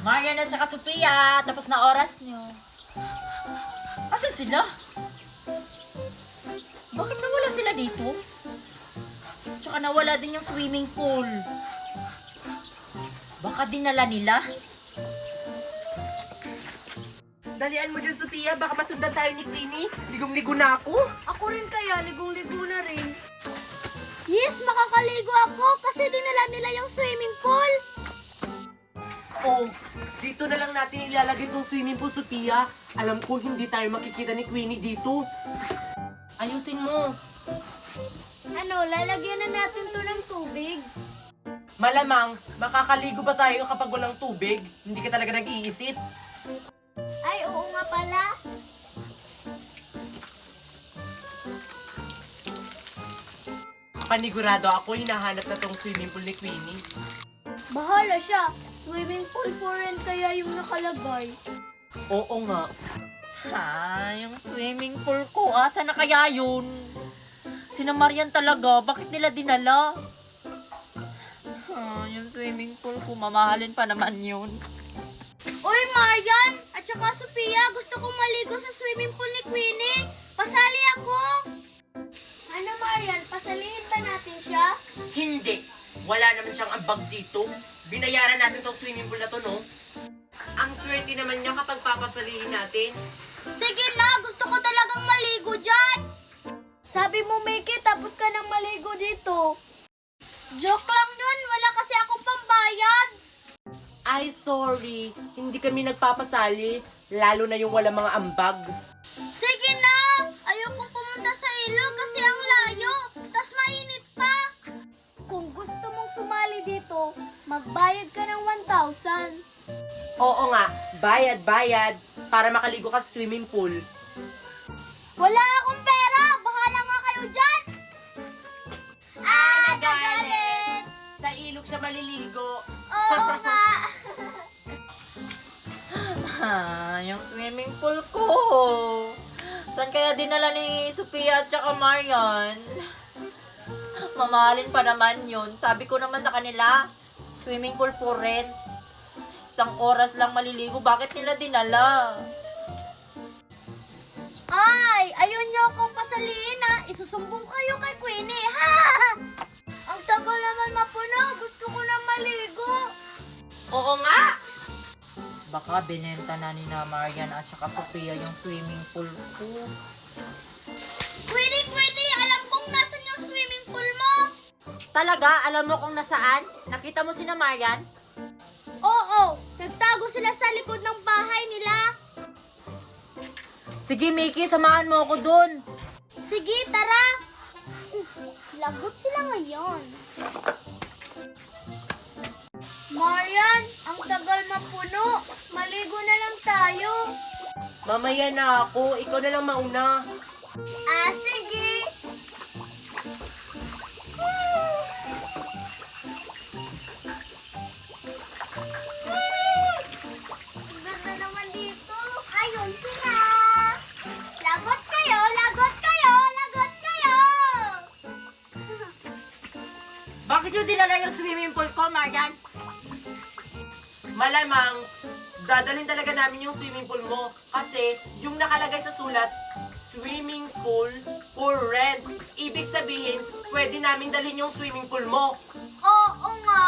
Marian at saka Sophia, tapos na oras nyo. Asan sila? Bakit nawala sila dito? Tsaka nawala din yung swimming pool. Baka dinala nila. Dalian mo dyan, Sophia. Baka masundan tayo ni Queenie. Ligong-ligo na ako. Ako rin kaya, ligong-ligo na rin. Yes, makakaligo ako kasi dinala nila yung swimming pool. Oh, dito na lang natin ilalagay tong swimming pool, Sophia. Alam ko hindi tayo makikita ni Queenie dito. Ayusin mo. Ano, lalagyan na natin to ng tubig? Malamang, makakaligo pa tayo kapag walang tubig. Hindi ka talaga nag-iisip. Ay, oo nga pala. Panigurado ako, hinahanap na tong swimming pool ni Queenie. Bahala siya. Swimming pool for rent kaya yung nakalagay. Oo nga. Ha, yung swimming pool ko, asa na kaya yun? Sina Marian talaga, bakit nila dinala? Ha, yung swimming pool ko, mamahalin pa naman yun. Uy, Marian! At saka Sophia, gusto kong maligo sa swimming pool ni Queenie. Pasali ako! Ano, Marian? Pasalihin ba natin siya? Hindi. Wala naman siyang ambag dito. Binayaran natin tong swimming pool na to, no? Ang swerte naman niya kapag papasalihin natin. Sige na! Gusto ko talagang maligo dyan! Sabi mo, Mickey, tapos ka nang maligo dito. Joke lang yun! Wala kasi akong pambayad! Ay, sorry. Hindi kami nagpapasali. Lalo na yung wala mga ambag. Sige na! Ayokong pumunta sa ilog kasi ang layo. Tas mainit pa. Kung gusto mong sumali dito, magbayad ka ng 1,000. Oo nga, bayad para makaligo ka sa swimming pool. Wala akong pera! Bahala nga kayo dyan! Nagalit! Sa ilog siya maliligo. Oo nga! Ha, yung swimming pool ko. Saan kaya dinala ni Sophia at saka Marian? Mamahalin pa naman yun. Sabi ko naman sa kanila, swimming pool for rent. Isang oras lang maliligo, bakit nila dinala? Ay! Ayun niyo akong pasaliin ha! Isusumbong kayo kay Queenie! Ha! Ang tagal naman mapuno! Gusto ko na maligo! Oo nga! Baka binenta na ni na Marian at saka Sophia yung swimming pool ko. Queenie! Queenie! Alam kong nasan yung swimming pool mo! Talaga? Alam mo kung nasaan? Nakita mo si na Marian? Oo! Nagtago sila sa likod ng bahay nila! Sige, Mickey, samahan mo ako dun. Sige, tara! Lagot sila ngayon. Marian, ang tagal mapuno. Maligo na lang tayo. Mamaya na ako. Ikaw na lang mauna. Ah, sige. Ganda naman dito. Ayun sila. Lagot kayo, lagot kayo, lagot kayo. Bakit yung dinala yung swimming pool ko, Marian? Malamang, dadalhin talaga namin yung swimming pool mo. Kasi, yung nakalagay sa sulat, swimming pool for rent. Ibig sabihin, pwede namin dalhin yung swimming pool mo. Oo nga.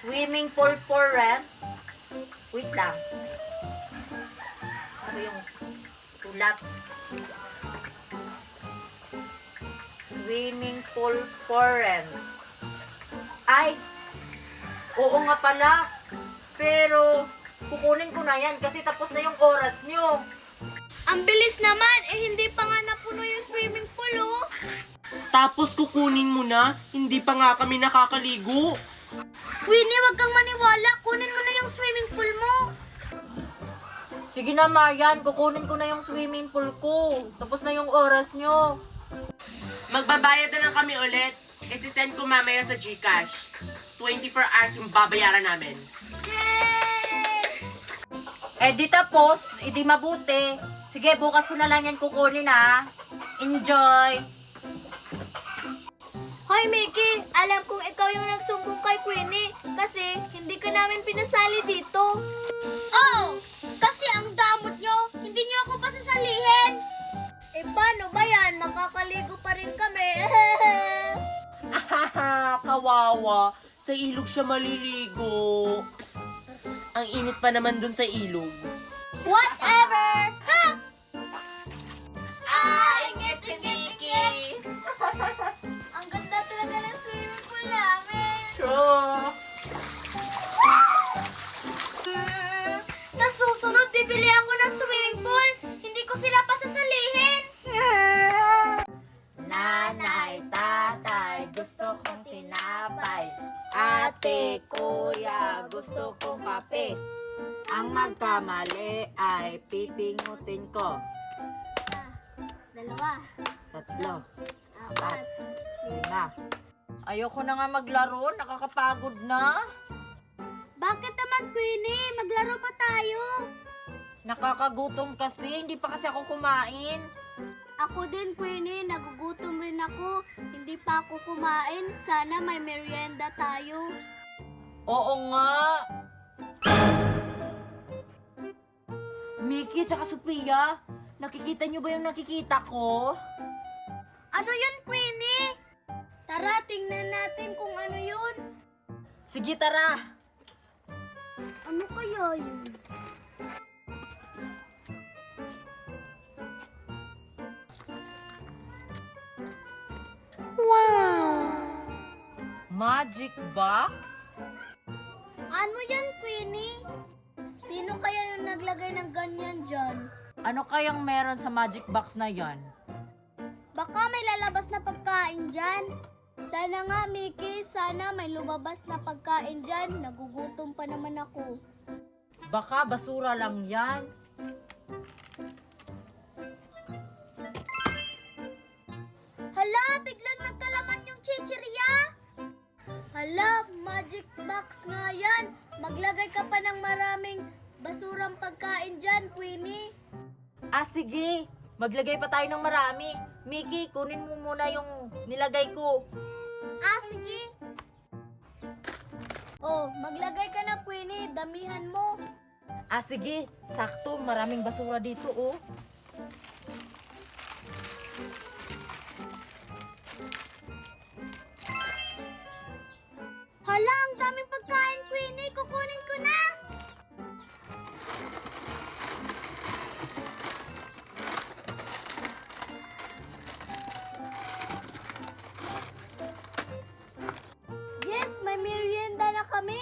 Swimming pool for rent? Wait lang. Ano yung sulat? Swimming pool for rent. Ay! Oo nga pala. Pero, kukunin ko na yan kasi tapos na yung oras nyo. Ang bilis naman, hindi pa nga napuno yung swimming pool, oh. Tapos kukunin mo na, hindi pa nga kami nakakaligo. Queenie, wag kang maniwala. Kunin mo na yung swimming pool mo. Sige na, Marian. Kukunin ko na yung swimming pool ko. Tapos na yung oras nyo. Magbabayad na lang kami ulit. Kasi send ko mamaya sa GCash. 24 hours yung babayaran namin. Yay! Eh di tapos, di mabuti. Sige, bukas ko na lang yan kukunin ha. Enjoy! Hoy, Mickey! Alam kong ikaw yung nagsumbong kay Queenie kasi hindi ka namin pinasali dito. Ahaha, kawawa. Sa ilog siya maliligo. Ang init pa naman dun sa ilog. Whatever! Ha! Ingit si Mickey! Ang ganda talaga ng swimming pool namin. Sure! Sa susunod, bibili ako ng swimming pool. Hindi ko sila pasasalihin. Nanay, tatay, gusto kong tinapay. Ate, kuya, gusto kong kape. Ang magkamali ay pipingutin ko. Dalawa, 3, apat, 5. Ayoko na nga maglaro, nakakapagod na. Bakit naman, Queenie? Maglaro pa tayo. Nakakagutom kasi, hindi pa kasi ako kumain. Ako din, Queenie. Nagugutom rin ako. Hindi pa ako kumain. Sana may merienda tayo. Oo nga. Mickey tsaka Sophia, nakikita niyo ba yung nakikita ko? Ano yun, Queenie? Tara, tingnan natin kung ano yun. Sige, tara. Ano kaya yun? Magic box? Ano yan, Queenie? Sino kaya yung naglagay ng ganyan dyan? Ano kayang meron sa magic box na yan? Baka may lalabas na pagkain dyan. Sana nga, Mickey. Sana may lumabas na pagkain dyan. Nagugutom pa naman ako. Baka basura lang yan. Hala, biglang nagkalaman yung chichirya. Hala, magic box nga yan. Maglagay ka pa ng maraming basurang pagkain dyan, Queenie. Ah, sige. Maglagay pa tayo ng marami. Mickey, kunin mo muna yung nilagay ko. Ah, sige. Oh, maglagay ka na, Queenie. Damihan mo. Ah, sige. Sakto, maraming basura dito, oh. Hala, ang daming pagkain, Queenie. Kukunin ko na. Yes, may merienda na kami.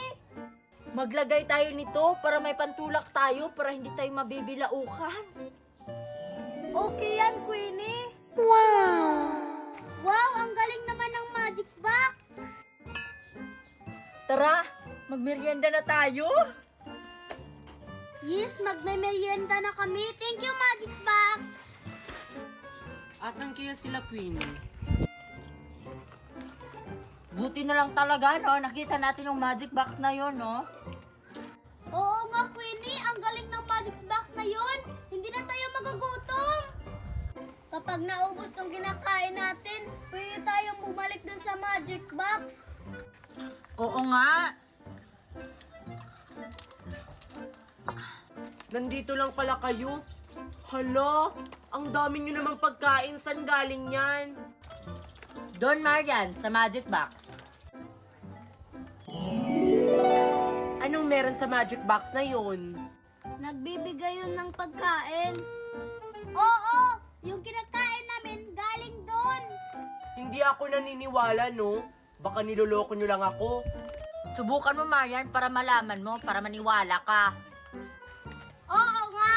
Maglagay tayo nito para may pantulak tayo para hindi tayo mabibilaukan. Okay yan, Queenie. Wow! Wow, ang galing naman ng magic box. Tara, magmerienda na tayo. Yes, magme-merienda na kami. Thank you, magic box. Asan kaya sila, Queenie? Buti na lang talaga, no? Nakita natin yung magic box na yon, no? Oo nga, Queenie. Ang galing ng magic box na yun. Hindi na tayo magagutom. Kapag naubos tong kinakain natin, pwede tayong bumalik dun sa magic box. Oo nga. Nandito lang pala kayo. Hala, ang dami nyo namang pagkain. Saan galing yan? Don Marian, sa magic box. Anong meron sa magic box na yun? Nagbibigay yun ng pagkain. Oo, yung kinakain namin galing doon. Hindi ako naniniwala, no? Baka niloloko nyo lang ako. Subukan mo, Marian, para malaman mo, para maniwala ka. Oo nga.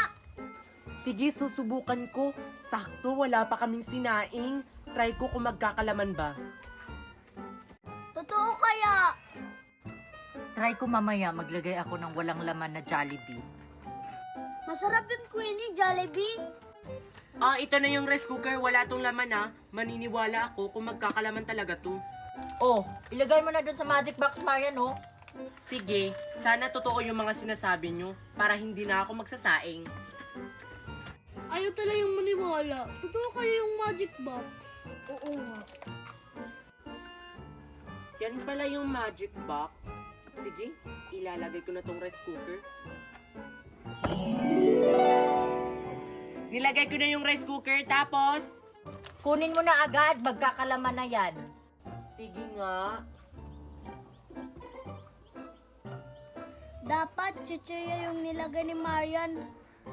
Sige, susubukan ko. Sakto, wala pa kaming sinaing. Try ko kung magkakalaman ba. Totoo kaya? Try ko mamaya, maglagay ako ng walang laman na Jollibee. Masarap yung Queenie, Jollibee. Ah, ito na yung rice cooker. Wala tong laman, ah. Maniniwala ako kung magkakalaman talaga to. Oh, ilagay mo na dun sa magic box, Marian, no? Sige, sana totoo yung mga sinasabi nyo para hindi na ako magsasaing. Ayaw talaga yung maniwala. Totoo kaya yung magic box? Oo nga. Yan pala yung magic box. Sige, ilalagay ko na tong rice cooker. Nilagay ko na yung rice cooker, tapos Kunin mo na agad, magkakalaman na yan. Sige nga. Dapat chichirya yung nilagay ni Marian.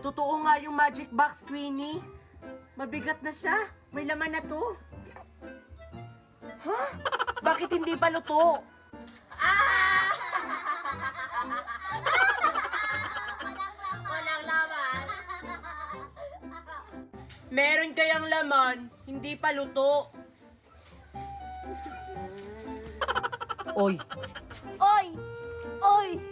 Totoo nga yung magic box, Queenie. Mabigat na siya. May laman na to. Ha? Bakit hindi pa luto? Walang laman. Meron kayang laman, hindi pa luto. Oy, Oy! Oy!